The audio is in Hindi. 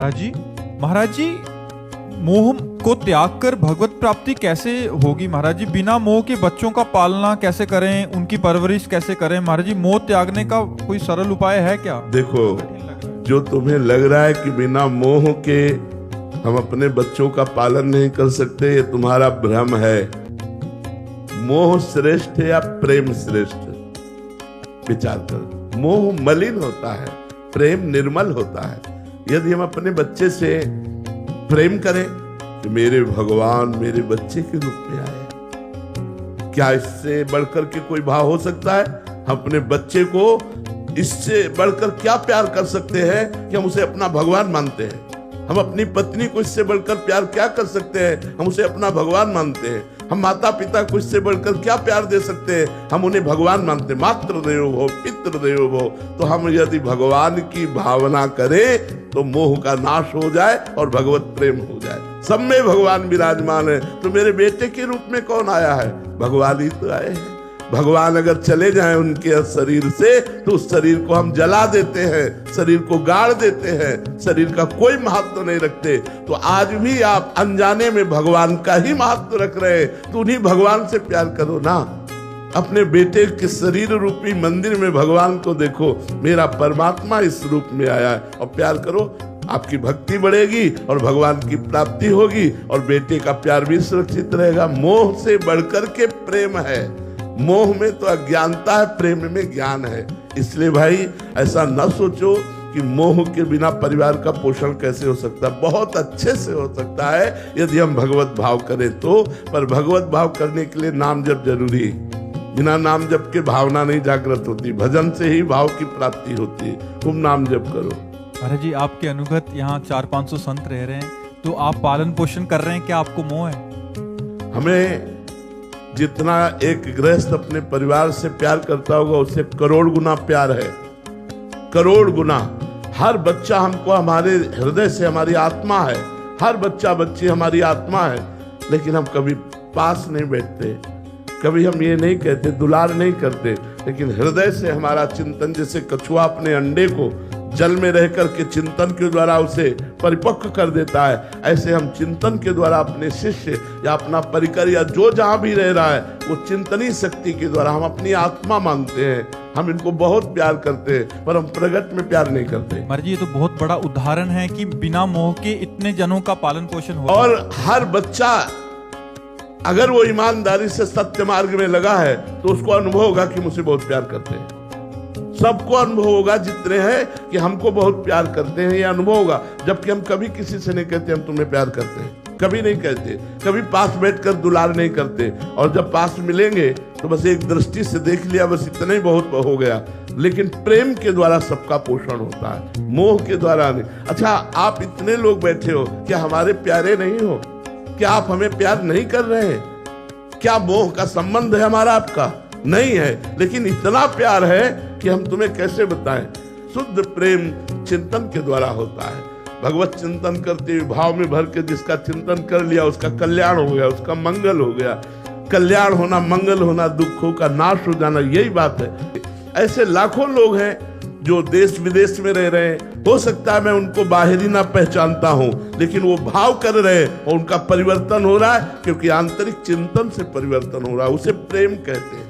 महाराज जी, मोह को त्याग कर भगवत प्राप्ति कैसे होगी? महाराज जी, बिना मोह के बच्चों का पालना कैसे करें, उनकी परवरिश कैसे करें? महाराज जी, मोह त्यागने का कोई सरल उपाय है क्या? देखो, जो तुम्हें लग रहा है कि बिना मोह के हम अपने बच्चों का पालन नहीं कर सकते, ये तुम्हारा भ्रम है। मोह श्रेष्ठ है या प्रेम श्रेष्ठ? विचार करो। मोह मलिन होता है, प्रेम निर्मल होता है। यदि हम अपने बच्चे से प्रेम करें कि मेरे भगवान मेरे बच्चे के रूप में आए, क्या इससे बढ़कर के कोई भाव हो सकता है? हम अपने बच्चे को इससे बढ़कर क्या प्यार कर सकते हैं कि हम उसे अपना भगवान मानते हैं? हम अपनी पत्नी को इससे बढ़कर प्यार क्या कर सकते हैं? हम उसे अपना भगवान मानते हैं। हम माता पिता को इससे बढ़कर क्या प्यार दे सकते हैं? हम उन्हें भगवान मानते हैं। मातृ देवो भव, पितृ देवो भव। तो हम यदि भगवान की भावना करें तो मोह का नाश हो जाए और भगवत प्रेम हो जाए। सब में भगवान विराजमान है। तो मेरे बेटे के रूप में कौन आया है? भगवान ही तो आए हैं। भगवान अगर चले जाएं उनके शरीर से तो उस शरीर को हम जला देते हैं, शरीर को गाड़ देते हैं, शरीर का कोई महत्व नहीं रखते। तो आज भी आप अनजाने में भगवान का ही महत्व रख रहे हैं, तो उन्हीं भगवान से प्यार करो ना। अपने बेटे के शरीर रूपी मंदिर में भगवान को देखो, मेरा परमात्मा इस रूप में आया है, और प्यार करो। आपकी भक्ति बढ़ेगी और भगवान की प्राप्ति होगी और बेटे का प्यार भी सुरक्षित रहेगा। मोह से बढ़कर के प्रेम है। मोह में तो अज्ञानता है, प्रेम में ज्ञान है। इसलिए भाई ऐसा न सोचो कि मोह के बिना परिवार का पोषण कैसे हो सकता है। बहुत अच्छे से हो सकता है यदि हम भगवत भाव करें तो। पर भगवत भाव करने के लिए नाम जप जरूरी है। बिना नाम जप के भावना नहीं जागृत होती। भजन से ही भाव की प्राप्ति होती है। खूब नाम जप करो। महाराज जी, आपके अनुगत यहाँ 400-500 संत रह रहे हैं, तो आप पालन पोषण कर रहे हैं, क्या आपको मोह है? हमें जितना एक गृहस्थ अपने परिवार से प्यार करता होगा उससे करोड़ गुना प्यार है, करोड़ गुना। हर बच्चा हमको हमारे हृदय से, हमारी आत्मा है। हर बच्चा बच्ची हमारी आत्मा है। लेकिन हम कभी पास नहीं बैठते, कभी हम ये नहीं कहते, दुलार नहीं करते। लेकिन हृदय से हमारा चिंतन, जैसे कछुआ अपने अंडे को जल में रह करके चिंतन के द्वारा उसे परिपक्व कर देता है, ऐसे हम चिंतन के द्वारा अपने शिष्य या अपना परिकर या जो जहां भी रह रहा है वो चिंतनी शक्ति के द्वारा हम अपनी आत्मा मानते हैं। हम इनको बहुत प्यार करते हैं, पर हम प्रगट में प्यार नहीं करते। महाराज जी, ये तो बहुत बड़ा उदाहरण है कि बिना मोह के इतने जनों का पालन पोषण हो। और हर बच्चा अगर वो ईमानदारी से सत्य मार्ग में लगा है तो उसको अनुभव होगा कि मुझसे बहुत प्यार करते हैं। सबको अनुभव होगा, जितने हैं, कि हमको बहुत प्यार करते हैं, ये अनुभव होगा। जबकि हम कभी किसी से नहीं कहते हम तुम्हें प्यार करते हैं, कभी नहीं कहते। कभी पास बैठकर दुलार नहीं करते, और जब पास मिलेंगे तो बस एक दृष्टि से देख लिया, बस इतना ही बहुत हो गया। लेकिन प्रेम के द्वारा सबका पोषण होता है, मोह के द्वारा नहीं। अच्छा, आप इतने लोग बैठे हो, क्या हमारे प्यारे नहीं हो? क्या आप हमें प्यार नहीं कर रहे हैं? क्या मोह का संबंध है हमारा आपका? नहीं है। लेकिन इतना प्यार है कि हम तुम्हें कैसे बताएं। शुद्ध प्रेम चिंतन के द्वारा होता है। भगवत चिंतन करते हुए भाव में भर के जिसका चिंतन कर लिया उसका कल्याण हो गया, उसका मंगल हो गया। कल्याण होना, मंगल होना, दुखों का नाश हो जाना, यही बात है। ऐसे लाखों लोग हैं जो देश विदेश में रह रहे हैं। हो सकता है मैं उनको बाहरी ना पहचानता हूं, लेकिन वो भाव कर रहे हैं और उनका परिवर्तन हो रहा है, क्योंकि आंतरिक चिंतन से परिवर्तन हो रहा है। उसे प्रेम कहते हैं।